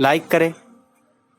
Like करें,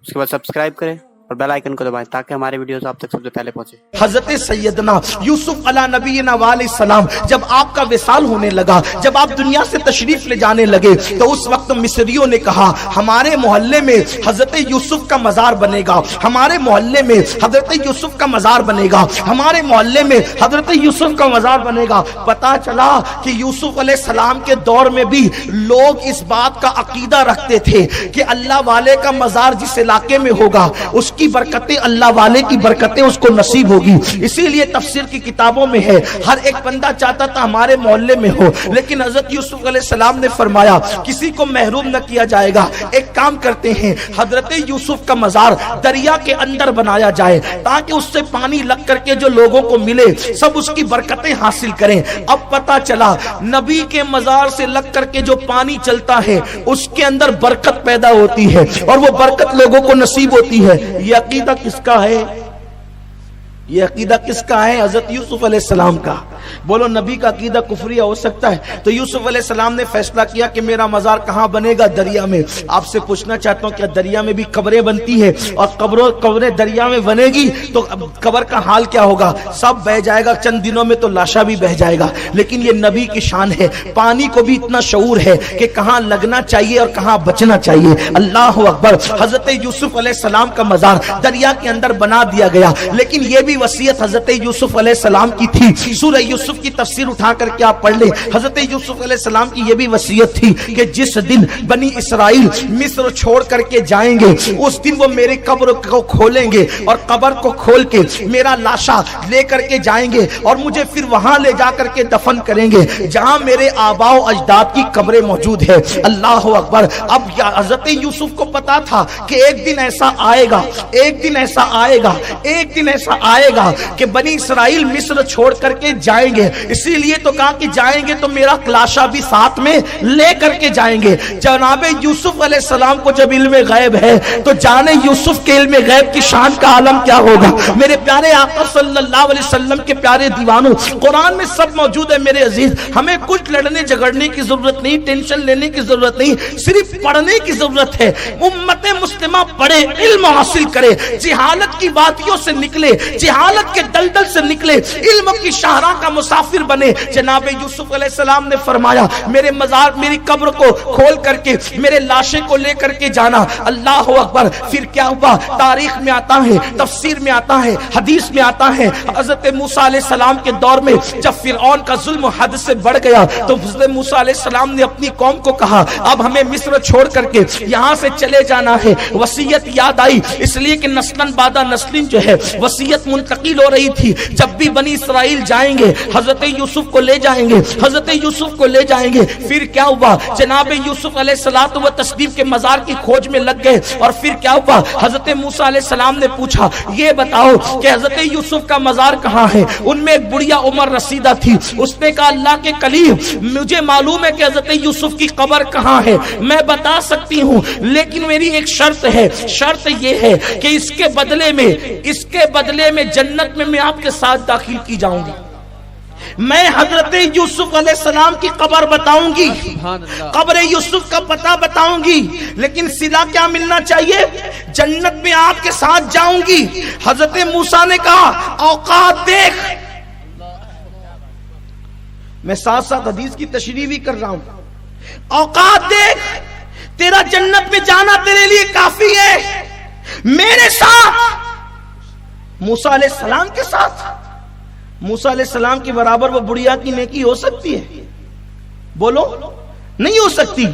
उसके बाद सब्सक्राइब करें और बेल आइकन को दबाएं ताकि हमारे वीडियोस आप तक सबसे पहले पहुंचे। हजरत सैयदना यूसुफ अला नबीना वालैहिस्सलाम जब आपका विसाल होने लगा, जब आप दुनिया से तशरीफ ले जाने लगे, तो उस वक्त मिस्रियों ने कहा हमारे मोहल्ले में हजरत यूसुफ का मजार बनेगा, हमारे मोहल्ले में हजरत यूसुफ का मजार बनेगा, हमारे मोहल्ले में हजरत यूसुफ का मजार बनेगा। पता चला कि यूसुफ अलैहिस्सलाम के दौर में भी लोग इस बात का अकीदा रखते थे कि अल्लाह वाले का मजार जिस इलाके में होगा उसकी बरकतें, अल्लाह वाले की बरकतें उसको नसीब होगी। इसीलिए तफसीर की किताबों में है हर एक बंदा चाहता था हमारे मोहल्ले में हो, लेकिन हजरत यूसुफ अलैहिस्सलाम ने फरमाया किसी को महरूम न किया जाएगा। एक काम करते हैं, हजरत यूसुफ का मजार दरिया के अंदर बनाया जाए ताकि उससे पानी लग करके जो लोगों को मिले सब उसकी बरकतें हासिल करें। अब पता चला नबी के मजार से लग करके जो पानी चलता है उसके अंदर बरकत पैदा होती है और वो बरकत लोगों को नसीब होती है। ये अकीदा किसका है? ये अकीदा किसका है? हजरत यूसुफ अलैहिस्सलाम का। बोलो नबी का अकीदा कुफरिया हो सकता है? तो यूसुफ अलैहिस्सलाम ने फैसला किया कि मेरा मजार कहां बनेगा? दरिया में। आपसे पूछना चाहता हूं क्या दरिया में भी कब्रें बनती है? और कब्रें दरिया में बनेगी तो कब्र का हाल क्या होगा? सब बह जाएगा, चंद दिनों में तो लाशा भी बह जाएगा। लेकिन ये नबी की शान है, पानी को भी इतना शऊर है कि कहां लगना चाहिए और कहां बचना चाहिए। अल्लाह अकबर। हजरत यूसुफ अलैहिस्सलाम का मजार दरिया के अंदर बना दिया गया, लेकिन यह भी वसीयत हजरत यूसुफ अलैहिस्सलाम की थी। सूरह यूसुफ की तफसीर उठा करके आप पढ़ ले। हजरत यूसुफ अलैहिस्सलाम की यह भी वसीयत थी कि जिस दिन बनी इसराइल मिस्र छोड़ करके जाएंगे उस दिन वो मेरे कब्र को खोलेंगे और कब्र को खोल के मेरा लाशा ले करके जाएंगे और मुझे फिर वहां ले जा करके दफन करेंगे जहां मेरे आबाओ अजदाद की कब्रें मौजूद है। अल्लाह अकबर। अब हजरत यूसुफ को पता था कि एक दिन ऐसा आएगा, एक दिन ऐसा आएगा, एक दिन ऐसा आएगा कि बनी इसराइल मिस्र छोड़ करके जाएंगे। इसीलिए तो कहा कि जाएंगे तो मेरा लाशा भी साथ में ले करके जाएंगे। जनाबे यूसुफ अलैहिस्सलाम को जब इल्म गैब है तो जाने यूसुफ के इल्म गैब की शान का आलम क्या होगा। मेरे प्यारे आका सल्लल्लाहु अलैहि वसल्लम के प्यारे दीवानों, कुरान में सब मौजूद है मेरे अजीज। हमें कुछ लड़ने झगड़ने की जरूरत नहीं, टेंशन लेने की जरूरत नहीं, सिर्फ पढ़ने की जरूरत है। उम्मत मुस्लिमा पढ़े, इल्म हासिल करे, जिहालत की वादियों से निकले, जिहालत के दलदल से निकले, इल्म की शाहरा का मुसाफिर बने। जनाब यूसुफ अलैहिस्सलाम ने फरमाया मेरे मजार, मेरी कब्र को खोल करके मेरे लाशे को लेकर के जाना। अल्लाह अकबर। फिर क्या हुआ? तारीख में आता है, तफसीर में आता है, हदीस में आता है, हजरत मूसा अलैहिस्सलाम के दौर में जब फिरऔन का जुल्म हद से बढ़ गया तो हजरत मूसा अलैहिस्सलाम ने अपनी कौम को कहा अब हमें मिस्र छोड़ करके यहाँ से चले जाना है। वसीयत याद आई, इसलिए कि नस्लन बादा नस्लिन जो है वसीयत मुंतकिल हो रही थी। जब भी बनी इसराइल जाएंगे हजरत यूसुफ को ले जाएंगे, हजरत यूसुफ को ले जाएंगे। फिर क्या हुआ? जनाब यूसुफ अलैहिस्सलातु व तस्लीम के मजार की खोज में लग गए। और फिर क्या हुआ? हजरत मूसा अलैहिस्सलाम ने पूछा ये बताओ कि हजरत यूसुफ का मजार कहाँ है। उनमें एक बुढ़िया उमर रसीदा थी, उसने कहा अल्लाह के कलीम मुझे मालूम है कि हजरत यूसुफ की कब्र कहाँ है, मैं बता सकती हूँ, लेकिन मेरी एक शर्त है। शर्त ये है कि इसके बदले में जन्नत में मैं आपके साथ दाखिल की जाऊंगी। मैं हजरत यूसुफ अलैहिस्सलाम की कब्र बताऊंगी, कब्र यूसुफ का पता बताऊंगी, लेकिन सिला क्या मिलना चाहिए? जन्नत में आपके साथ जाऊंगी। हजरत मूसा ने कहा औकात देख। मैं साथ साथ हदीस की तशरीह भी कर रहा हूं। औकात देख, तेरा जन्नत में जाना तेरे लिए काफी है, मेरे साथ, मूसा अलैहिस्सलाम के साथ। मूसा अलैहिस्सलाम के बराबर वो बुढ़िया की नेकी हो सकती है? बोलो नहीं हो सकती।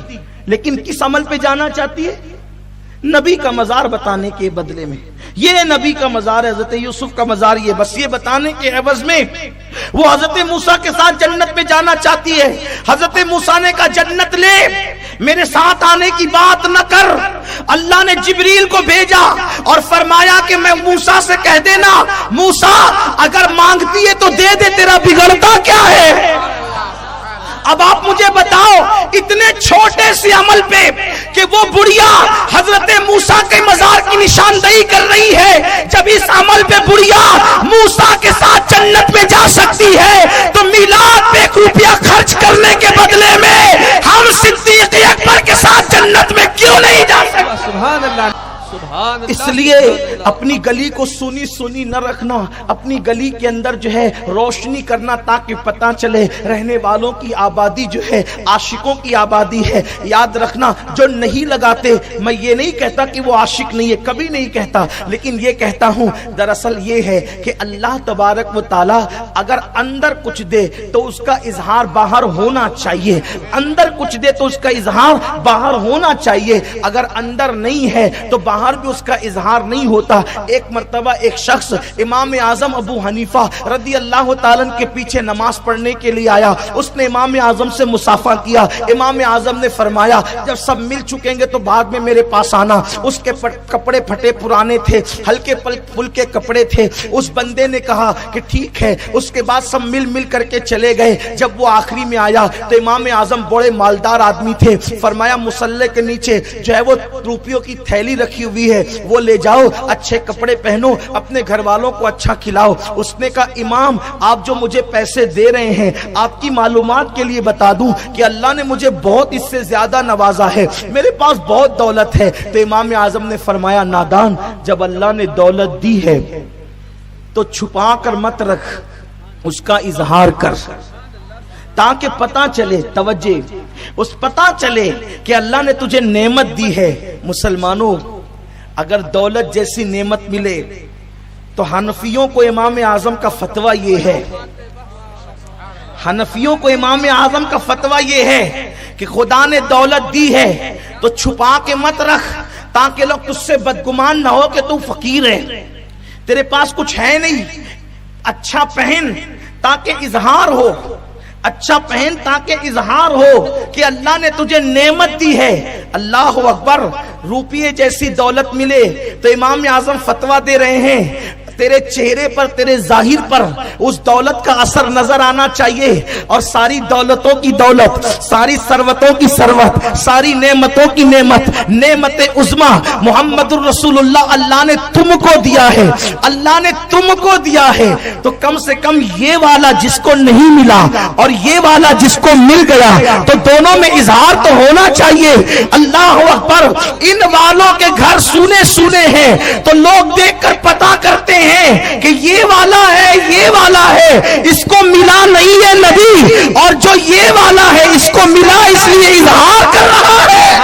लेकिन किस अमल पे जाना चाहती है? नबी का मजार बताने के बदले में। ये नबी का मजार है, हजरत यूसुफ का मजार ये, बस ये बताने के एवज में वो हजरत मूसा के साथ जन्नत में जाना चाहती है। हजरत मूसा ने कहा जन्नत ले, मेरे साथ आने की बात न कर। अल्लाह ने जिब्रील को भेजा और फरमाया कि मैं मूसा से कह देना, मूसा अगर मांगती है तो दे दे, तेरा बिगड़ता क्या है। अब आप मुझे बताओ इतने छोटे से अमल पे कि वो बुढ़िया हजरत मूसा के मजार की निशानदेही कर रही है, जब इस अमल पे बुढ़िया मूसा के साथ जन्नत में जा सकती है तो मिलाद पे रुपया खर्च करने के बदले में हम सिद्दीक अकबर के साथ जन्नत में क्यों नहीं जा सकते। اس لیے اپنی گلی کو سونی سونی نہ رکھنا، اپنی گلی کے اندر جو ہے روشنی کرنا تاکہ پتہ چلے رہنے والوں کی آبادی جو ہے عاشقوں کی آبادی ہے۔ یاد رکھنا جو نہیں لگاتے، میں یہ نہیں کہتا کہ وہ عاشق نہیں ہے، کبھی نہیں کہتا، لیکن یہ کہتا ہوں دراصل یہ ہے کہ اللہ تبارک و تعالی اگر اندر کچھ دے تو اس کا اظہار باہر ہونا چاہیے، اندر کچھ دے تو اس کا اظہار باہر ہونا چاہیے، اگر اندر نہیں ہے تو باہر بھی اس کا اظہار نہیں ہوتا۔ ایک مرتبہ ایک شخص امام اعظم ابو حنیفہ رضی اللہ تعالیٰ کے پیچھے نماز پڑھنے کے لیے آیا، اس نے امام اعظم سے مصافحہ کیا۔ امام اعظم نے فرمایا جب سب مل چکیں گے تو بعد میں میرے پاس آنا۔ اس کے کپڑے پھٹے پرانے تھے، ہلکے پھلکے کپڑے تھے۔ اس بندے نے کہا کہ ٹھیک ہے، اس کے بعد سب مل کر کے چلے گئے۔ جب وہ آخری میں آیا تو امام اعظم بڑے مالدار آدمی تھے، فرمایا مصلی کے نیچے جو ہے وہ روپیوں کی تھیلی رکھی ہوئی ہے، وہ لے جاؤ، اچھے کپڑے پہنو، اپنے گھر والوں کو اچھا کھلاؤ۔ اس نے کہا امام آپ جو مجھے پیسے دے رہے ہیں، آپ کی معلومات کے لیے بتا دوں کہ اللہ نے مجھے بہت اس سے زیادہ نوازا ہے، میرے پاس بہت دولت ہے۔ تو امام اعظم نے فرمایا نادان، جب اللہ نے دولت دی ہے تو چھپا کر مت رکھ، اس کا اظہار کر تاکہ پتہ چلے، توجہ، اس پتہ چلے کہ اللہ نے تجھے نعمت دی ہے۔ مسلمانوں اگر دولت جیسی نعمت ملے تو حنفیوں کو امام اعظم کا فتویٰ یہ ہے، حنفیوں کو امام اعظم کا فتویٰ یہ ہے کہ خدا نے دولت دی ہے تو چھپا کے مت رکھ تاکہ لوگ تجھ سے بدگمان نہ ہو کہ تو فقیر ہے، تیرے پاس کچھ ہے نہیں۔ اچھا پہن تاکہ اظہار ہو، اچھا پہن تاکہ اظہار ہو کہ اللہ نے تجھے نعمت دی ہے۔ اللہ اکبر، روپیے جیسی دولت ملے تو امام اعظم فتویٰ دے رہے ہیں تیرے چہرے پر، تیرے ظاہر پر اس دولت کا اثر نظر آنا چاہیے، اور ساری دولتوں کی دولت، ساری ثروتوں کی ثروت، ساری نعمتوں کی نعمت، نعمت عظمی محمد الرسول اللہ اللہ نے تم کو دیا ہے، اللہ نے تم کو دیا ہے، تو کم سے کم یہ والا جس کو نہیں ملا اور یہ والا جس کو مل گیا تو دونوں میں اظہار تو ہونا چاہیے۔ اللہ اکبر، ان والوں کے گھر سونے سونے ہیں تو لوگ دیکھ کر پتہ کرتے ہیں کہ یہ والا ہے، یہ والا ہے، اس کو ملا نہیں ہے نبی، اور جو یہ والا ہے اس کو ملا اس لیے اظہار کر رہا ہے،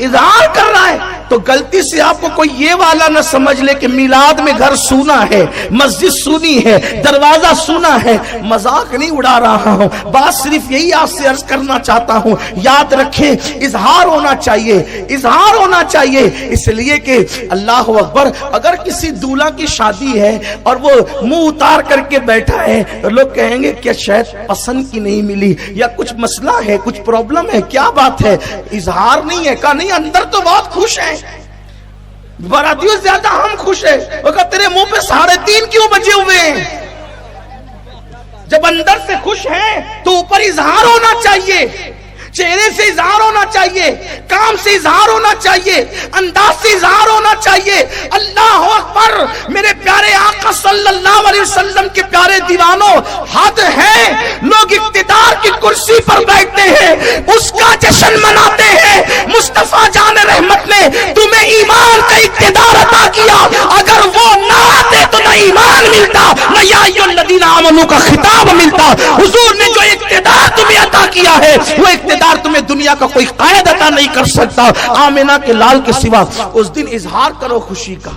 اظہار کر رہا ہے۔ تو غلطی سے آپ کو کوئی یہ والا نہ سمجھ لے کہ میلاد میں گھر سونا ہے، مسجد سونی ہے، دروازہ سونا ہے۔ مذاق نہیں اڑا رہا ہوں، بات صرف یہی آپ سے عرض کرنا چاہتا ہوں، یاد رکھیں اظہار ہونا چاہیے، اظہار ہونا چاہیے، اس لیے کہ اللہ اکبر، اگر کسی دولہا کی شادی ہے اور وہ منہ اتار کر کے بیٹھا ہے تو لوگ کہیں گے کہ شاید پسند کی نہیں ملی یا کچھ مسئلہ ہے، کچھ پرابلم ہے، کیا بات ہے؟ اظہار نہیں ہے، کہا نہیں اندر تو بہت خوش ہیں، براتیوں زیادہ ہم خوش ہیں۔ وہ کہا تیرے منہ پہ 3:30 کیوں بجے ہوئے ہیں؟ جب اندر سے خوش ہیں تو اوپر اظہار ہونا چاہیے، چہرے سے اظہار ہونا چاہیے، کام سے اظہار ہونا چاہیے، انداز سے اظہار ہونا چاہیے۔ اللہ اکبر، میرے پیارے آقا صلی اللہ علیہ وسلم کے پیارے دیوانوں، حد ہے، لوگ اقتدار کی کرسی پر بیٹھتے ہیں، اس کا جشن مناتے ہیں۔ مصطفیٰ جان رحمت نے تمہیں ایمان کا اقتدار عطا کیا، اگر وہ نہ آتے تو نہ ایمان ملتا، نہ یا ایھا الذین آمنوا کا خطاب ملتا۔ حضور نے جو اقتدار تمہیں عطا کیا ہے وہ اقتدار تمہیں دنیا کا کوئی قائد عطا نہیں کر سکتا۔ آمنہ کے لال کے سوا اس دن اظہار کرو خوشی کا۔